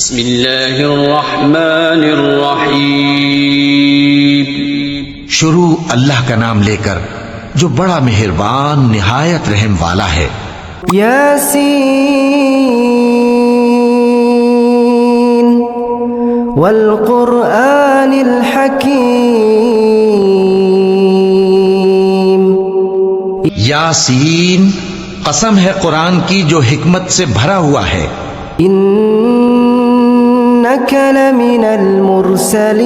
بسم اللہ الرحمن الرحیم۔ شروع اللہ کا نام لے کر جو بڑا مہربان نہایت رحم والا ہے۔ یاسین والقرآن الحکیم۔ یاسین، قسم ہے قرآن کی جو حکمت سے بھرا ہوا ہے۔ انک لمن المرسلین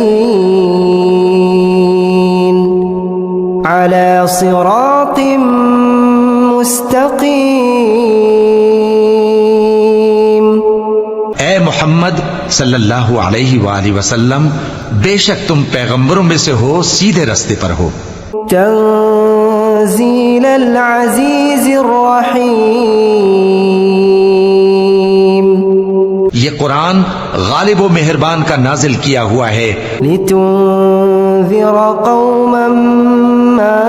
علی صراط مستقیم۔ اے محمد صلی اللہ علیہ وآلہ وسلم، بے شک تم پیغمبروں میں سے ہو، سیدھے رستے پر ہو۔ تنزیل العزیز الرحیم۔ یہ قرآن غالب و مہربان کا نازل کیا ہوا ہے۔ لتنذر قوما ما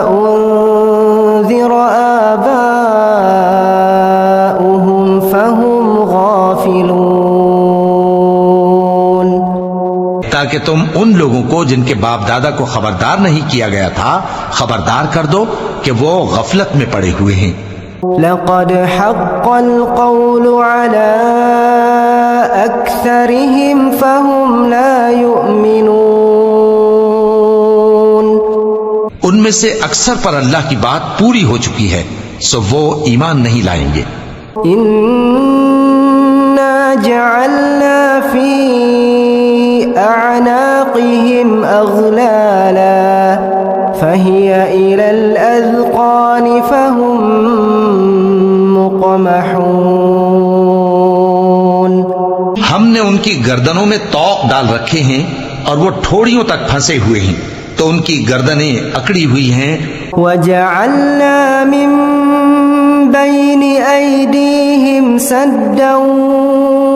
انذر آباؤهم فهم غافلون۔ تاکہ تم ان لوگوں کو جن کے باپ دادا کو خبردار نہیں کیا گیا تھا خبردار کر دو کہ وہ غفلت میں پڑے ہوئے ہیں۔ لقد حق القول على أكثرهم فهم لا يؤمنون۔ ان میں سے اکثر پر اللہ کی بات پوری ہو چکی ہے، سو وہ ایمان نہیں لائیں گے۔ إنا جعلنا في أعناقهم أغلالا فهي إلى الأذقان فهم مقمحون۔ ہم نے ان کی گردنوں میں طوق ڈال رکھے ہیں اور وہ ٹھوڑیوں تک پھنسے ہوئے ہیں، تو ان کی گردنیں اکڑی ہوئی ہیں۔ وجعلنا من بين أيديهم سدا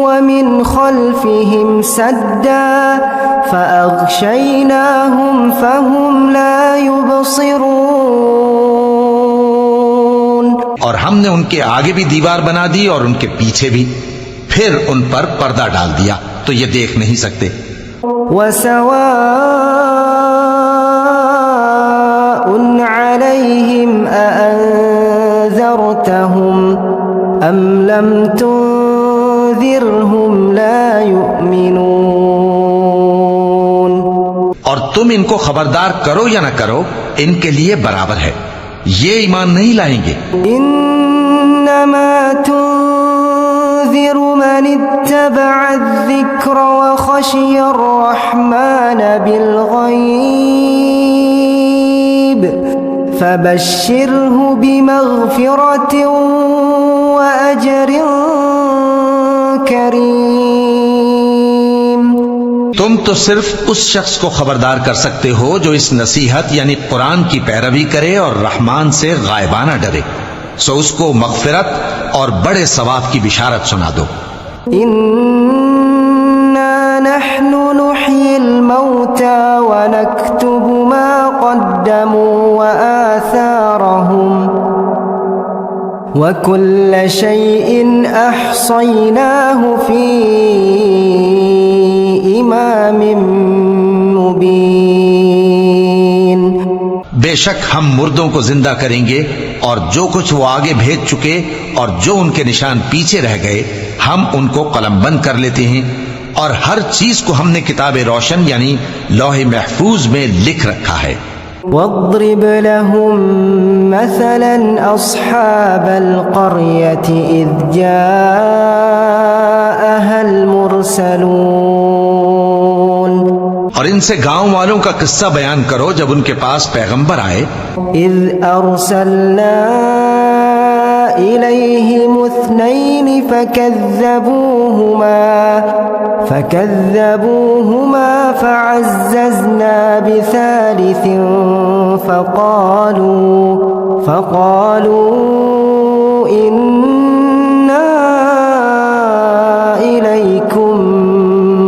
ومن خلفهم سدا فأغشيناهم فهم لا يبصرون۔ اور ہم نے ان کے آگے بھی دیوار بنا دی اور ان کے پیچھے بھی، پھر ان پر پردہ ڈال دیا تو یہ دیکھ نہیں سکتے۔ وسواء عليهم أأنذرتهم أم لم تنذرهم لا يؤمنون۔ اور تم ان کو خبردار کرو یا نہ کرو، ان کے لیے برابر ہے، یہ ایمان نہیں لائیں گے۔ انما تنذر من اتبع الذکر وخشی الرحمن بالغیب فبشرہ بمغفرۃ واجر کریم۔ تم تو صرف اس شخص کو خبردار کر سکتے ہو جو اس نصیحت یعنی قرآن کی پیروی کرے اور رحمان سے غائبانہ ڈرے، سو اس کو مغفرت اور بڑے ثواب کی بشارت سنا دو۔ انا نحن نحيي الموتى ونكتب ما قدموا وآثارهم وكل شيء أحصيناه في إمام مبين۔ بے شک ہم مردوں کو زندہ کریں گے اور جو کچھ وہ آگے بھیج چکے اور جو ان کے نشان پیچھے رہ گئے ہم ان کو قلم بند کر لیتے ہیں، اور ہر چیز کو ہم نے کتاب روشن یعنی لوح محفوظ میں لکھ رکھا ہے۔ واضرب لهم مثلا أصحاب القرية إذ جاءها المرسلون۔ اور ان سے گاؤں والوں کا قصہ بیان کرو جب ان کے پاس پیغمبر آئے۔ إذ أرسلنا إليهم اثنين فكذبوهما فعززنا بثالث فقالوا إنا إليكم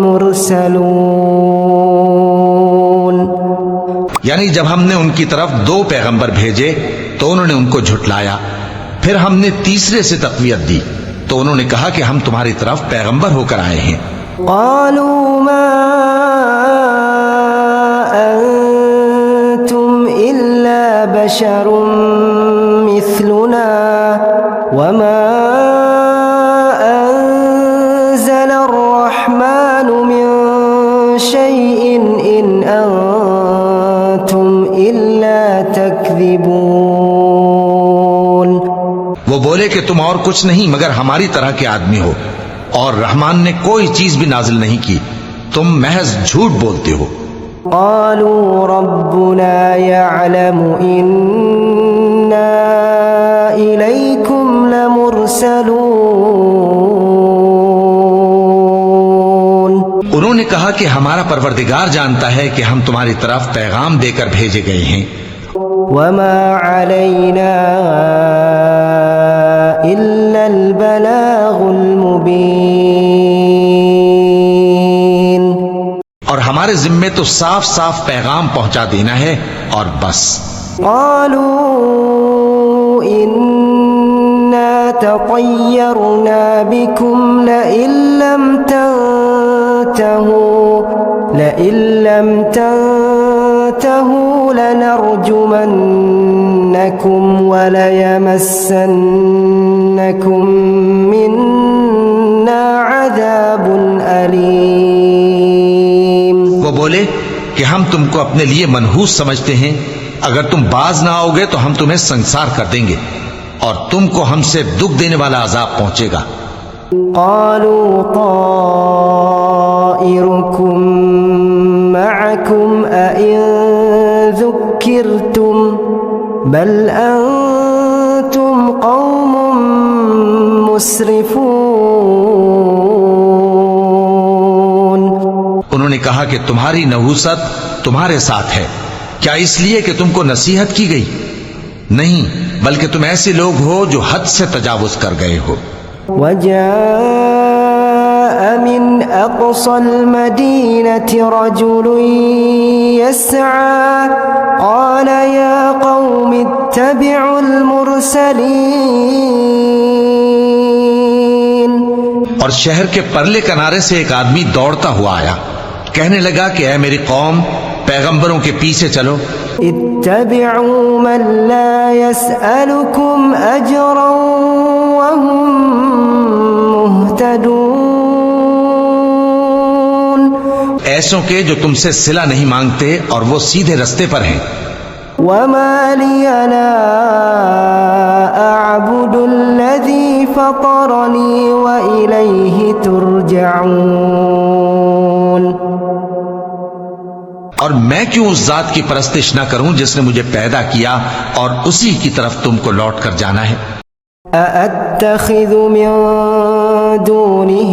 مرسلون۔ یعنی جب ہم نے ان کی طرف دو پیغمبر بھیجے تو انہوں نے ان کو جھٹلایا، پھر ہم نے تیسرے سے تقویت دی، تو انہوں نے کہا کہ ہم تمہاری طرف پیغمبر ہو کر آئے ہیں۔ قالوا ما أنتم إلا بشر مثلنا وما أنزل الرحمن من شيء إن أنتم إلا تكذبون۔ وہ بولے کہ تم اور کچھ نہیں مگر ہماری طرح کے آدمی ہو، اور رحمان نے کوئی چیز بھی نازل نہیں کی، تم محض جھوٹ بولتے ہو۔ قالوا ربنا يعلم إنا إليكم لمرسلون۔ انہوں نے کہا کہ ہمارا پروردگار جانتا ہے کہ ہم تمہاری طرف پیغام دے کر بھیجے گئے ہیں۔ وما علينا إلا البلاغ المبين۔ اور ہمارے ذمے تو صاف صاف پیغام پہنچا دینا ہے اور بس۔ قالوا إنا تطيرنا بكم لئن لم تنتهوا لنرجمنكم وليمسنكم منا عذاب أليم۔ وہ بولے کہ ہم تم کو اپنے لیے منحوس سمجھتے ہیں، اگر تم باز نہ آؤ گے تو ہم تمہیں سنسار کر دیں گے اور تم کو ہم سے دکھ دینے والا عذاب پہنچے گا۔ قالوا طائركم معكم أئن ذكرتم بل أنتم قوم مسرفون۔ انہوں نے کہا کہ تمہاری نحوست تمہارے ساتھ ہے، کیا اس لیے کہ تم کو نصیحت کی گئی؟ نہیں، بلکہ تم ایسے لوگ ہو جو حد سے تجاوز کر گئے ہو۔ وجاء من أقصى المدينة رجل يسعى قال يا قوم اتبعوا المرسلين۔ اور شہر کے پرلے کنارے سے ایک آدمی دوڑتا ہوا آیا، کہنے لگا کہ اے میری قوم، پیغمبروں کے پیچھے چلو۔ اتبعوا من لا يسألكم أجرا وهم مهتدون۔ ایسوں کے جو تم سے صلہ نہیں مانگتے اور وہ سیدھے رستے پر ہیں۔ وما لي لا أعبد الذي فطرني وإليه ترجعون۔ اور میں کیوں اس ذات کی پرستش نہ کروں جس نے مجھے پیدا کیا اور اسی کی طرف تم کو لوٹ کر جانا ہے۔ أأتخذ من دونه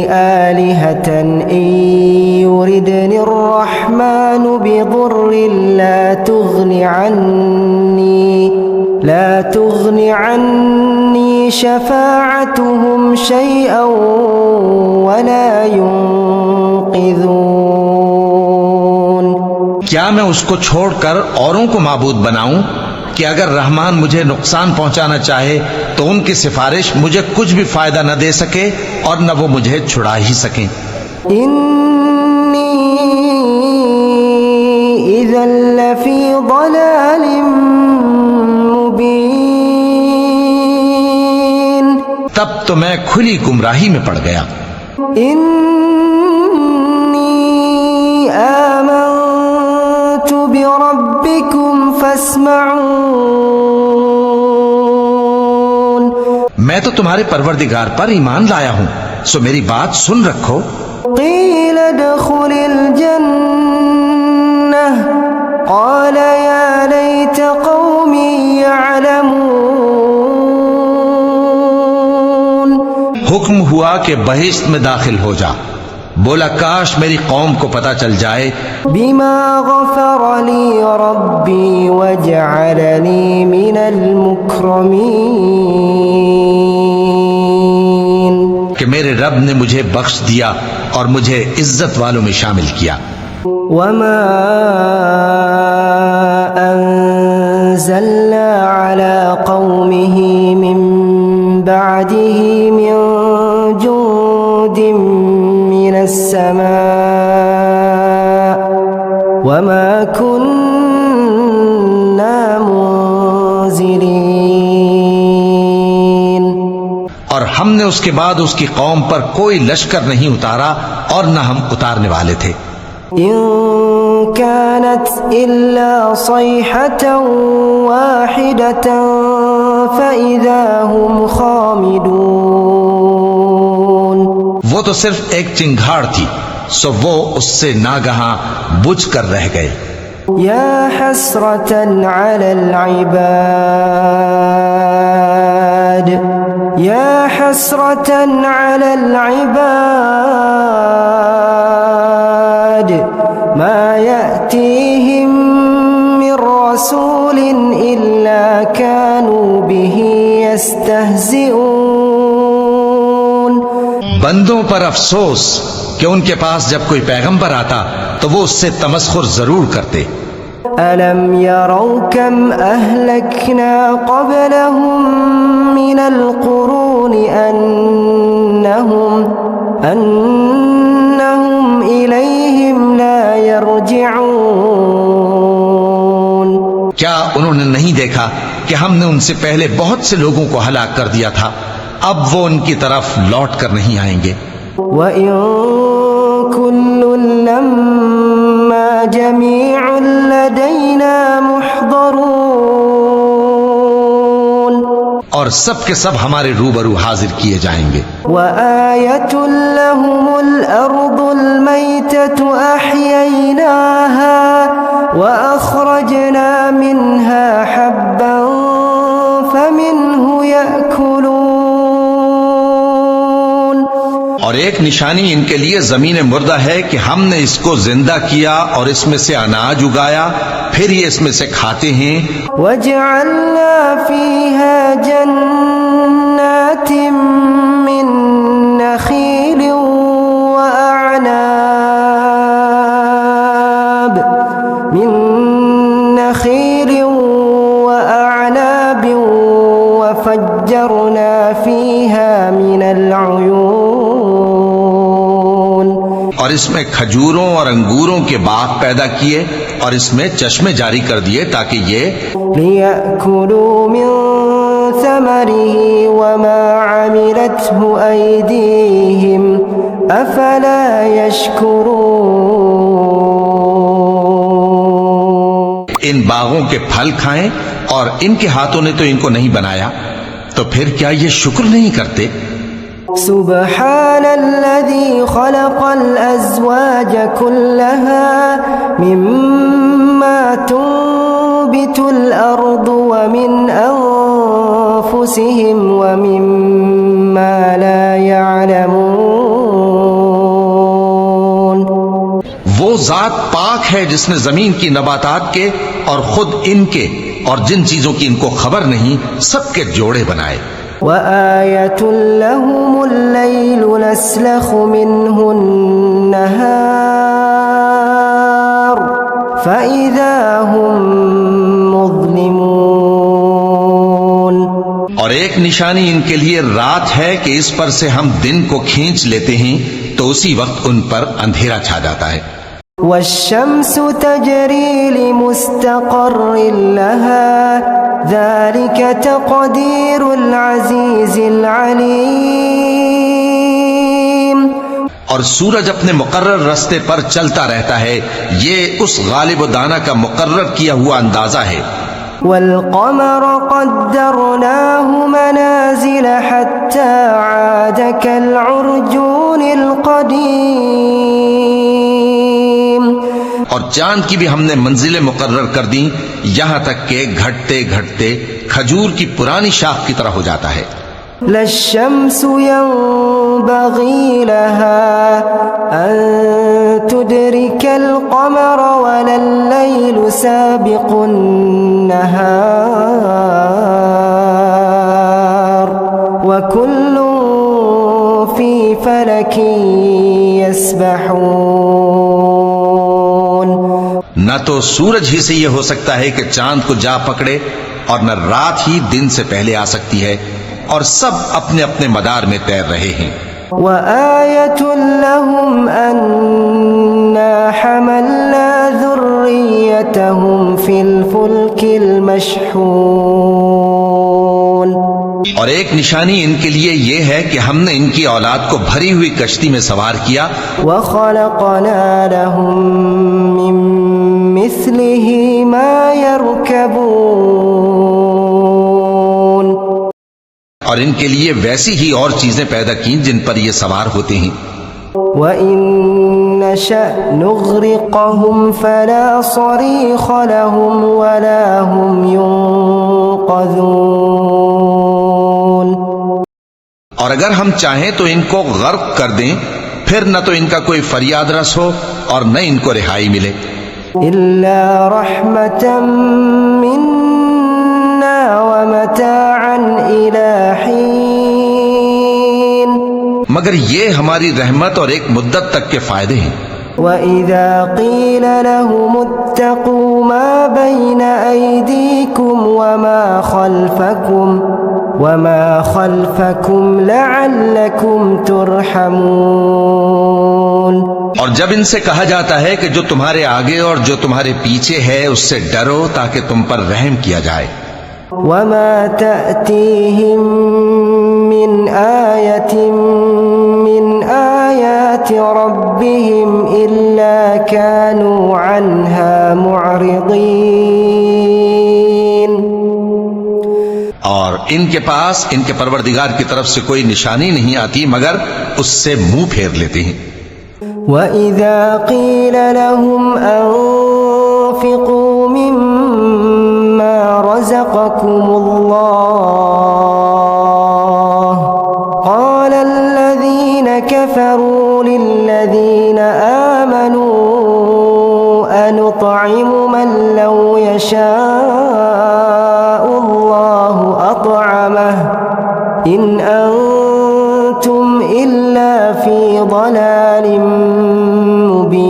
آلهة إن يردني الرحمن بضر لا تغن عني شفاعتهم شيئا ولا ينقذون۔ کیا میں اس کو چھوڑ کر اوروں کو معبود بناؤں کہ اگر رحمان مجھے نقصان پہنچانا چاہے تو ان کی سفارش مجھے کچھ بھی فائدہ نہ دے سکے اور نہ وہ مجھے چھڑا ہی سکیں۔ إني إذا لفي ضلال مبين۔ تب تو میں کھلی گمراہی میں پڑ گیا۔ إني آمنت بربكم فاسمعون۔ میں تو تمہارے پروردگار پر ایمان لایا ہوں، سو میری بات سن رکھو۔ قيل ادخل الجنة قال يا ليت قومي يعلمون۔ حکم ہوا کہ بہشت میں داخل ہو جا، بولا کاش میری قوم کو پتا چل جائے بما غفر لي ربي وجعلني من المكرمين۔ کہ میرے رب نے مجھے بخش دیا اور مجھے عزت والوں میں شامل کیا۔ وما أنزلنا على قومه من بعده من السماء وما كنا منزلين. اور ہم نے اس کے بعد اس کی قوم پر کوئی لشکر نہیں اتارا اور نہ ہم اتارنے والے تھے. إن كانت إلا صيحة واحدة فإذا هم خامدون. وہ تو صرف ایک چنگھاڑ تھی، سو وہ اس سے ناگہاں بجھ کر رہ گئے. يا حسرة على العباد يا حسرة على العباد ما يأتيهم من رسول إلا كانوا به يستهزئون. بندوں پر افسوس کہ ان کے پاس جب کوئی پیغمبر آتا تو وہ اس سے تمسخر ضرور کرتے. ألم يروا كم أهلكنا قبلهم من القرون أنهم إليهم لا يرجعون. کیا انہوں نے نہیں دیکھا کہ ہم نے ان سے پہلے بہت سے لوگوں کو ہلاک کر دیا تھا، اب وہ ان کی طرف لوٹ کر نہیں آئیں گے. وَإِن كُلٌّ لَّمَّا جَمِيعٌ لَّدَيْنَا مُحْضَرُونَ. اور سب کے سب ہمارے روبرو حاضر کیے جائیں گے. وَآيَةٌ لَّهُمُ الْأَرْضُ الْمَيْتَةُ أَحْيَيْنَاهَا وَأَخْرَجْنَا مِنْهَا حَبًّا فَمِنْهُ يَأْكُلُونَ. اور ایک نشانی ان کے لیے زمین مردہ ہے کہ ہم نے اس کو زندہ کیا اور اس میں سے اناج اگایا، پھر یہ اس میں سے کھاتے ہیں. وَجَعَلْنَا فِيهَا جَنَّاتٍ مِّن نَّخِيلٍ وَأَعْنَابٍ وَفَجَّرْنَا فِيهَا مِنَ الْعُيُونِ. اور اس میں کھجوروں اور انگوروں کے باغ پیدا کیے اور اس میں چشمے جاری کر دیے تاکہ یہ لِيَأْكُلُوا مِن ثَمَرِهِ وَمَا عَمِلَتْهُ أَيْدِيهِمْ أَفَلَا يَشْكُرُونَ. ان باغوں کے پھل کھائیں اور ان کے ہاتھوں نے تو ان کو نہیں بنایا، تو پھر کیا یہ شکر نہیں کرتے؟ سبحان الذي خلق الأزواج كلها مما تنبت الأرض ومن أنفسهم ومما لا يعلمون. وہ ذات پاک ہے جس نے زمین کی نباتات کے اور خود ان کے اور جن چیزوں کی ان کو خبر نہیں سب کے جوڑے بنائے. وآية لهم الليل نسلخ منه النهار فإذا هم مظلمون. اور ایک نشانی ان کے لیے رات ہے کہ اس پر سے ہم دن کو کھینچ لیتے ہیں تو اسی وقت ان پر اندھیرا چھا جاتا ہے. والشمس تجري لمستقر لها ذلك تقدير العزيز العليم. اور سورج اپنے مقرر راستے پر چلتا رہتا ہے، یہ اس غالب و دانا کا مقرر کیا ہوا اندازہ ہے. والقمر قدرناه منازل حتى عاد كالعرجون القديم. اور چاند کی بھی ہم نے منزلیں مقرر کر دیں یہاں تک کہ گھٹتے گھٹتے کھجور کی پرانی شاخ کی طرح ہو جاتا ہے. لا الشمس ينبغي لها أن تدرك القمر ولا الليل سابق النهار وكل في فلك يسبحون. نہ تو سورج ہی سے یہ ہو سکتا ہے کہ چاند کو جا پکڑے اور نہ رات ہی دن سے پہلے آ سکتی ہے، اور سب اپنے اپنے مدار میں تیر رہے ہیں. وآية لهم أنا حملنا ذريتهم في الفلك المشحون اور ایک نشانی ان کے لیے یہ ہے کہ ہم نے ان کی اولاد کو بھری ہوئی کشتی میں سوار کیا، وخلقنا لهم من مثله ما يركبون اور ان کے لیے ویسی ہی اور چیزیں پیدا کی جن پر یہ سوار ہوتے ہیں۔ وَإِن نَّشَأْ نُغْرِقْهُمْ فَلَا صَرِيخَ لَهُمْ وَلَا هُمْ يُنقَذُونَ اور اگر ہم چاہیں تو ان کو غرق کر دیں، پھر نہ تو ان کا کوئی فریاد رس ہو اور نہ ان کو رہائی ملے۔ إِلَّا رَحْمَةً مِّنَّا وَمَتَاعًا إِلَى حِينٍ، مگر یہ ہماری رحمت اور ایک مدت تک کے فائدے ہیں۔ وَإِذَا قِيلَ لَهُمُ اتَّقُوا مَا بَيْنَ أَيْدِيكُمْ وَمَا خَلْفَكُمْ لَعَلَّكُمْ تُرْحَمُونَ، اور جب ان سے کہا جاتا ہے کہ جو تمہارے آگے اور جو تمہارے پیچھے ہے اس سے ڈرو تاکہ تم پر رحم کیا جائے۔ وَمَا تَأْتِيهِم مِّنْ آيَةٍ مِّنْ آيَاتِ رَبِّهِمْ إِلَّا كَانُوا عَنْهَا مُعْرِضِينَ، اور ان کے پاس ان کے پروردگار کی طرف سے کوئی نشانی نہیں آتی مگر اس سے منہ پھیر لیتے ہیں۔ وَإِذَا قِيلَ لَهُمْ أَنفِقُوا مِمَّا رَزَقَكُمُ اللَّهُ قَالَ الَّذِينَ كَفَرُوا لِلَّذِينَ آمَنُوا أَنُطْعِمُ مَن لَّوْ يَشَاءُ اللَّهُ أَطْعَمَهُ إِنْ أَنتُمْ إِلَّا فِي ضَلَالٍ مُبِينٍ۔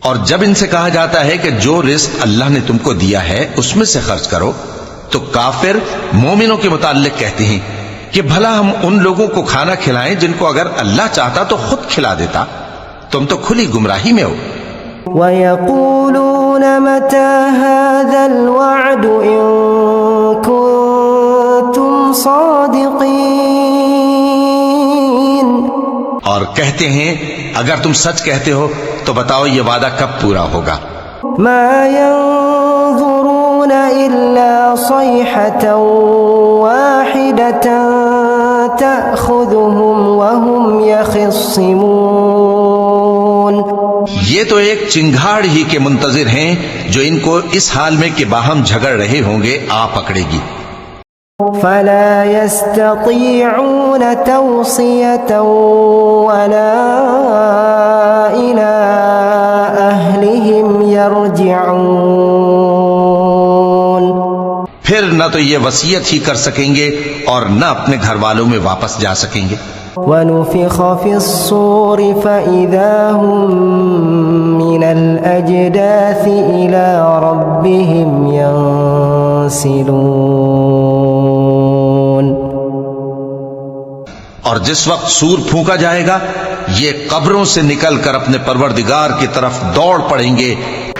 اور جب ان سے کہا جاتا ہے کہ جو رزق اللہ نے تم کو دیا ہے اس میں سے خرچ کرو، تو کافر مومنوں کے متعلق کہتے ہیں کہ بھلا ہم ان لوگوں کو کھانا کھلائیں جن کو اگر اللہ چاہتا تو خود کھلا دیتا، تم تو کھلی گمراہی میں ہو۔ وَيَقُولُونَ مَتَى هَذَا الْوَعْدُ إِن كُنتُمْ صَادِقِينَ، اور کہتے ہیں اگر تم سچ کہتے ہو تو بتاؤ یہ وعدہ کب پورا ہوگا۔ مَا يَنظُرُونَ إِلَّا صَيْحَةً وَاحِدَةً تَأْخُذُهُمْ وَهُمْ يَخِصِّمُونَ، یہ تو ایک چنگھاڑ ہی کے منتظر ہیں جو ان کو اس حال میں کہ باہم جھگڑ رہے ہوں گے آ پکڑے گی۔ فَلَا يَسْتَطِيعُونَ تَوْصِيَةً وَلَا إِلَىٰ أَهْلِهِمْ يَرْجِعُونَ، پھر نہ تو یہ وصیت ہی کر سکیں گے اور نہ اپنے گھر والوں میں واپس جا سکیں گے۔ وَنُفِخَ فِي الصُّورِ فَإِذَا هُم مِّنَ الْأَجْدَاثِ إِلَىٰ رَبِّهِمْ يَنسِلُونَ، اور جس وقت سور پھونکا جائے گا یہ قبروں سے نکل کر اپنے پروردگار کی طرف دوڑ پڑیں گے۔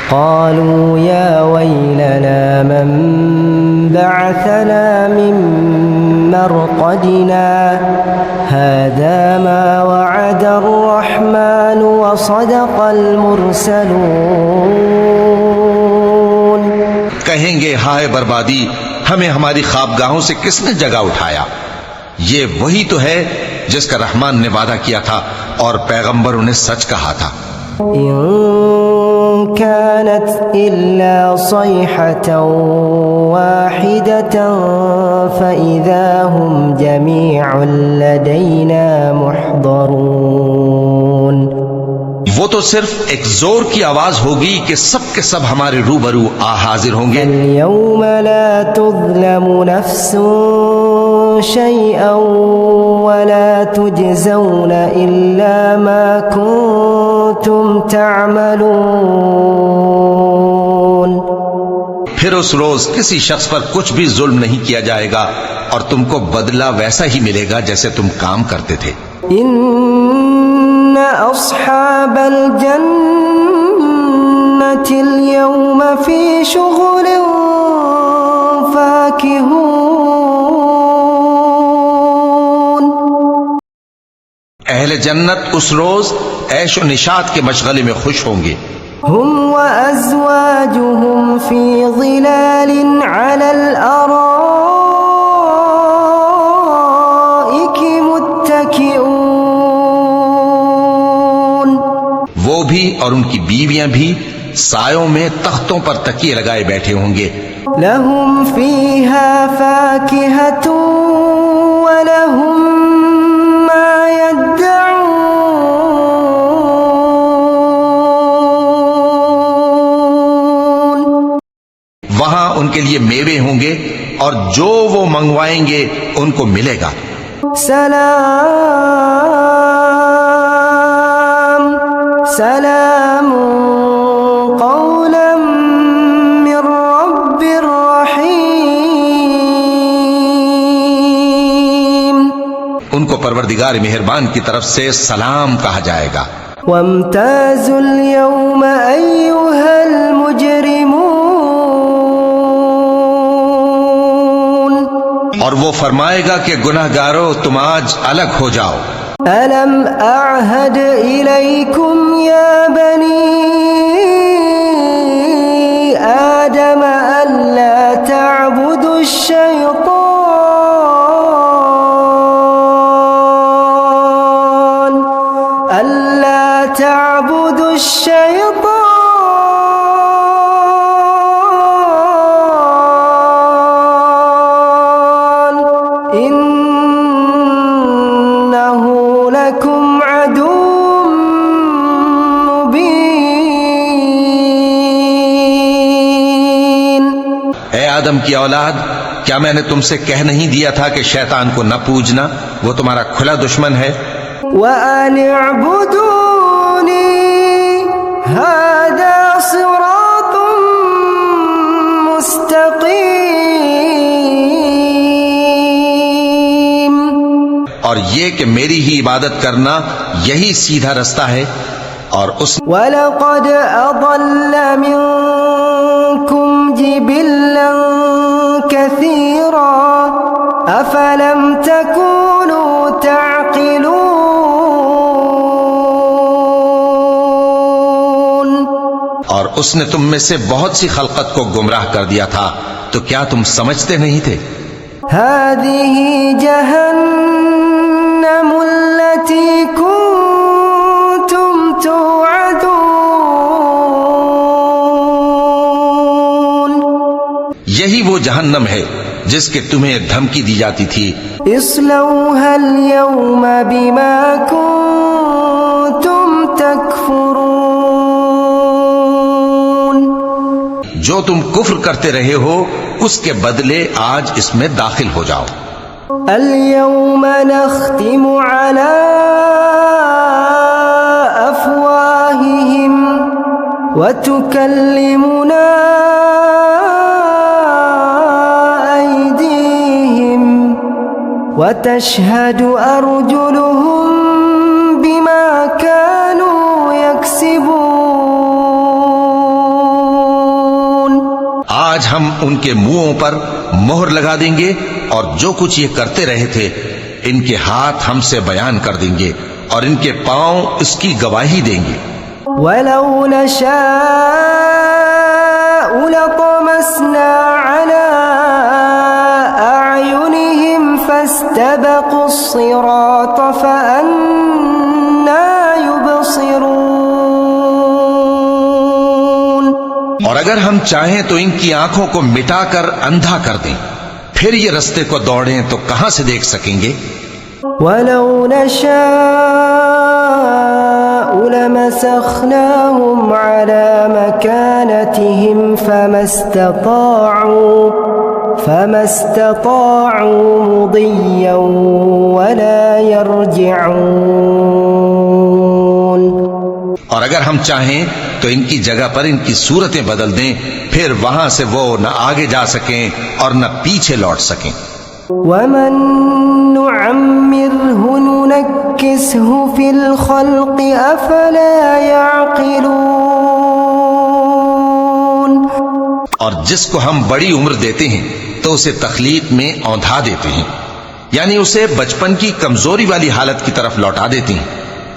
قالوا يا ويلنا من بعثنا من مرقدنا هذا ما وعد الرحمن وصدق المرسلون، کہیں گے ہائے بربادی، ہمیں ہماری خوابگاہوں سے کس نے جگہ اٹھایا، یہ وہی تو ہے جس کا رحمان نے وعدہ کیا تھا اور پیغمبروں نے سچ کہا تھا۔ إن كانت إلا صيحة واحدة فإذا هم جميع لدينا محضرون، وہ تو صرف ایک زور کی آواز ہوگی کہ سب کے سب ہمارے روبرو حاضر ہوں گے۔ اليوم لا تظلم نفس شيئا ولا تجزون إلا ما كنتم تعملون، پھر اس روز کسی شخص پر کچھ بھی ظلم نہیں کیا جائے گا اور تم کو بدلہ ویسا ہی ملے گا جیسے تم کام کرتے تھے۔ ان اصحاب الجنة اليوم في شغل فاكهون، اہل جنت اس روز عیش و نشاط کے مشغلے میں خوش ہوں گے۔ هم وأزواجهم في ظلال على الأرائك متكئون، وہ بھی اور ان کی بیویاں بھی سایوں میں تختوں پر تکیے لگائے بیٹھے ہوں گے۔ لهم فيها فاكهة ولهم ما يدعون، وہاں ان کے لیے میوے ہوں گے اور جو وہ منگوائیں گے ان کو ملے گا۔ سلام سلام قولا من رب رحیم، ان کو پروردگار مہربان کی طرف سے سلام کہا جائے گا۔ وامتازوا اليوم أيها المجرمون، اور وہ فرمائے گا کہ گناہگارو تم آج الگ ہو جاؤ۔ ألم أعهد إليكم يا بني آدم ألا تعبدوا الشيطان ألا تعبدوا الشيطان إنه لكم عدو مبين۔ اے آدم کی اولاد، کیا میں نے تم سے کہہ نہیں دیا تھا کہ شیطان کو نہ پوجنا، وہ تمہارا کھلا دشمن ہے؟ وَأَنِ اعْبُدُونِي هَذَا صِرَاطٌ مُسْتَقِيمٌ، اور یہ کہ میری ہی عبادت کرنا یہی سیدھا رستہ ہے۔ اور اس وَلَقَدْ أَضَلَّ مِنكُمْ جِبِلًّا كَثِيرًا أَفَلَمْ تَكُونُوا تَعْقِلُونَ، اور اس نے تم میں سے بہت سی خلقت کو گمراہ کر دیا تھا، تو کیا تم سمجھتے نہیں تھے؟ هذه جهنم التي كنتم توعدون، یہی وہ جہنم ہے جس کے تمہیں دھمکی دی جاتی تھی۔ اصلوها اليوم بما كنتم تكفرون، جو تم کفر کرتے رہے ہو اس کے بدلے آج اس میں داخل ہو جاؤ۔ اليوم نختم على أفواههم وتكلمنا أيديهم وتشهد أرجلهم بما كانوا يكسبون، آج ہم ان کے منہوں پر مہر لگا دیں گے اور جو کچھ یہ کرتے رہے تھے ان کے ہاتھ ہم سے بیان کر دیں گے اور ان کے پاؤں اس کی گواہی دیں گے۔ ولو نشاء لطمسنا على أعينهم فاستبقوا الصراط فأنى يبصرون، اور اگر ہم چاہیں تو ان کی آنکھوں کو مٹا کر اندھا کر دیں، پھر یہ رستے کو دوڑیں تو کہاں سے دیکھ سکیں گے؟ ولو نشاء لمسخناهم على مكانتهم فما استطاعوا مضيا ولا يرجعون، اور اگر ہم چاہیں تو ان کی جگہ پر ان کی صورتیں بدل دیں، پھر وہاں سے وہ نہ آگے جا سکیں اور نہ پیچھے لوٹ سکیں۔ ومن نعمره ننكسه في الخلق افلا يعقلون، اور جس کو ہم بڑی عمر دیتے ہیں تو اسے تخلیق میں اوندھا دیتے ہیں، یعنی اسے بچپن کی کمزوری والی حالت کی طرف لوٹا دیتے ہیں،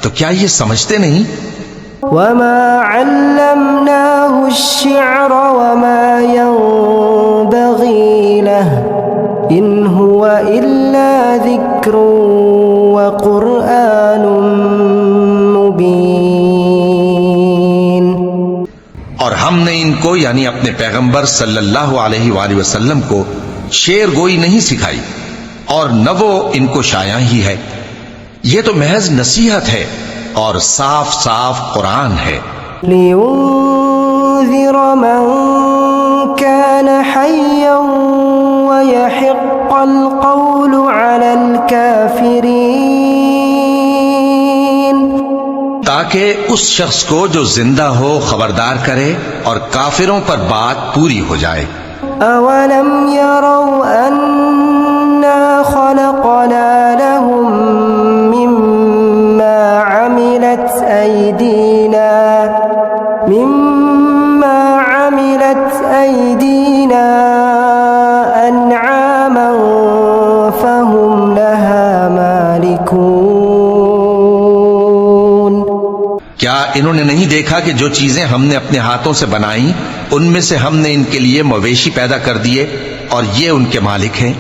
تو کیا یہ سمجھتے نہیں؟ وما علمناه الشعر وما ينبغي له إن هو إلا ذكر وقرآن مبين۔ اور ہم نے ان کو یعنی اپنے پیغمبر صلی اللہ علیہ وآلہ وسلم کو شعر گوئی نہیں سکھائی، اور نہ وہ ان کو شایع ہی ہے، یہ تو محض نصیحت ہے اور صاف صاف قرآن ہے۔ لينذر من كان حيا ويحق القول على الكافرين، تاکہ اس شخص کو جو زندہ ہو خبردار کرے اور کافروں پر بات پوری ہو جائے۔ أولم يروا أنا خلقنا لهم مما عملت أيدينا أنعاما فهم لها مالكون، کیا انہوں نے نہیں دیکھا کہ جو چیزیں ہم نے اپنے ہاتھوں سے بنائیں ان میں سے ہم نے ان کے لیے مویشی پیدا کر دیے اور یہ ان کے مالک ہیں۔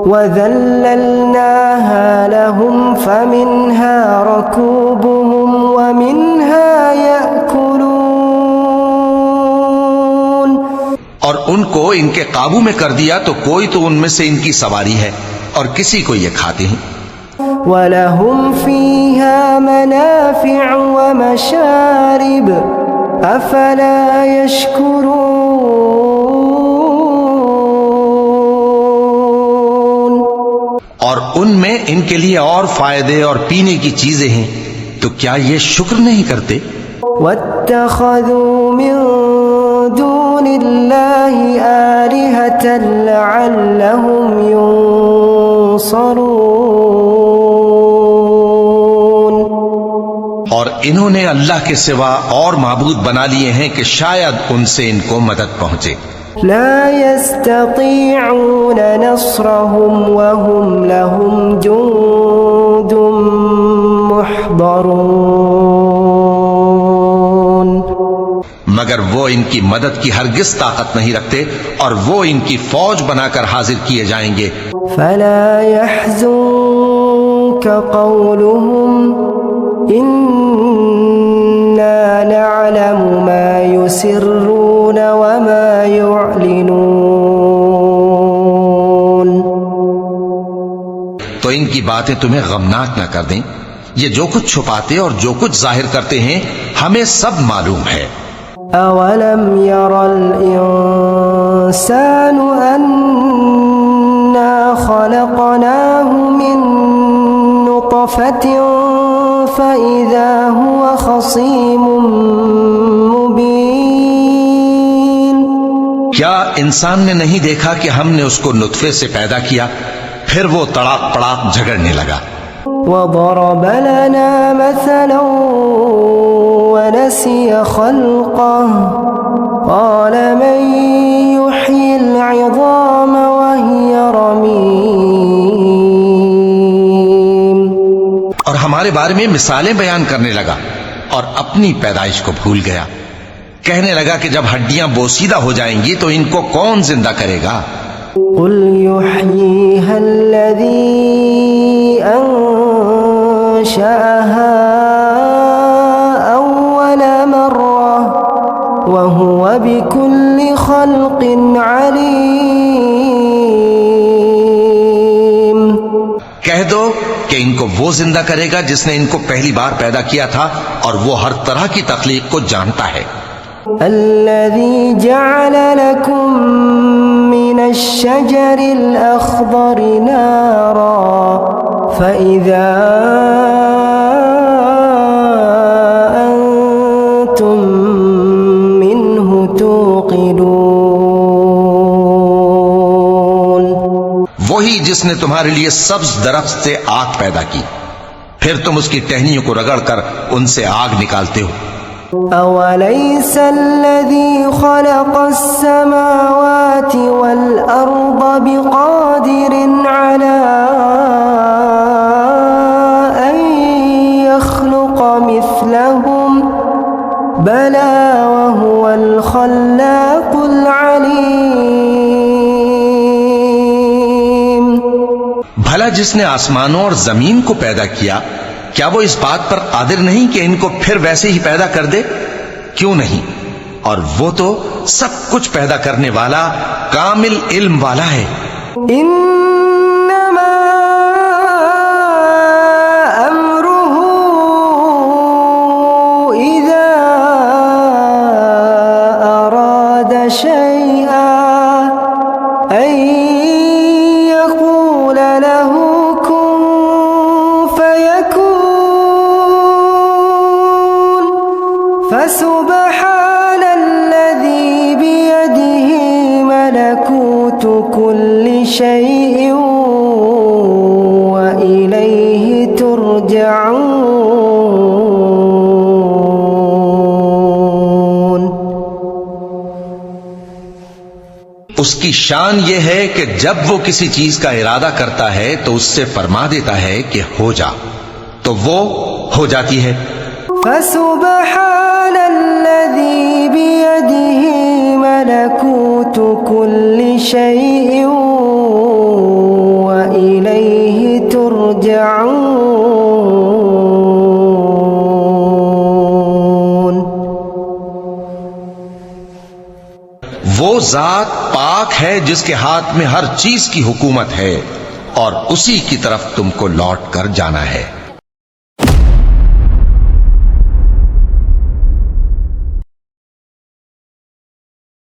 وَذَلَّلْنَاهَا لَهُمْ فَمِنْهَا رَكُوبُهُمْ وَمِنْهَا يَأْكُلُونَ، اور ان کو ان کے قابو میں کر دیا تو کوئی تو ان میں سے ان کی سواری ہے اور کسی کو یہ کھاتے ہیں۔ وَلَهُمْ فِيهَا مَنَافِعُ وَمَشَارِبُ أَفَلَا يَشْكُرُونَ، اور ان میں ان کے لیے اور فائدے اور پینے کی چیزیں ہیں، تو کیا یہ شکر نہیں کرتے؟ وَاتَّخَذُوا مِن دُونِ اللَّهِ آلِهَةً لَعَلَّهُمْ يُنصَرُونَ، اور انہوں نے اللہ کے سوا اور معبود بنا لیے ہیں کہ شاید ان سے ان کو مدد پہنچے۔ لا يستطيعون نصرهم وهم لهم جند محضرون، مگر وہ ان کی مدد کی ہرگز طاقت نہیں رکھتے اور وہ ان کی فوج بنا کر حاضر کیے جائیں گے۔ فلا يحزنك قولهم إنا نعلم ما يسرون وما يعلنون، تو ان کی باتیں تمہیں غمناک نہ کر دیں، یہ جو کچھ چھپاتے اور جو کچھ ظاہر کرتے ہیں ہمیں سب معلوم ہے۔ أولم ير الإنسان أنا خلقناه من نطفة فإذا هو خصيم مبين، کیا انسان نے نہیں دیکھا کہ ہم نے اس کو نطفے سے پیدا کیا، پھر وہ تڑاک پڑاک جھگڑنے لگا۔ وضرب لنا مثلا ونسي خلقه قال من يحيي العظام وهي رميم، اور ہمارے بارے میں مثالیں بیان کرنے لگا اور اپنی پیدائش کو بھول گیا، کہنے لگا کہ جب ہڈیاں بوسیدہ ہو جائیں گی تو ان کو کون زندہ کرے گا؟ قل يحييها الذي أنشأها أول مرة وهو بكل خلق عليم، کہہ دو کہ ان کو وہ زندہ کرے گا جس نے ان کو پہلی بار پیدا کیا تھا اور وہ ہر طرح کی تخلیق کو جانتا ہے۔ الذي جعل لكم من الشجر الأخضر نارا فإذا أنتم جس نے تمہارے لیے سبز درخت سے آگ پیدا کی، پھر تم اس کی ٹہنیوں کو رگڑ کر ان سے آگ نکالتے ہو۔ أوليس الذي خلق السماوات والأرض بقادر على أن يخلق مثلهم بلى وهو الخلاق العليم۔ بھلا جس نے آسمانوں اور زمین کو پیدا کیا، کیا وہ اس بات پر قادر نہیں کہ ان کو پھر ویسے ہی پیدا کر دے؟ کیوں نہیں، اور وہ تو سب کچھ پیدا کرنے والا، کامل علم والا ہے۔ إنما أمره إذا أراد شيئا أن يقول له كن فيكون، فسبحان الذي بيده ملكوت كل شيء وإليه ترجعون۔ اس کی شان یہ ہے کہ جب وہ کسی چیز کا ارادہ کرتا ہے تو اس سے فرما دیتا ہے کہ ہو جا، تو وہ ہو جاتی ہے۔ فسبحان الذي بيده ملكوت كل شيء وإليه ترجعون۔ وہ ذات پاک ہے جس کے ہاتھ میں ہر چیز کی حکومت ہے، اور اسی کی طرف تم کو لوٹ کر جانا ہے۔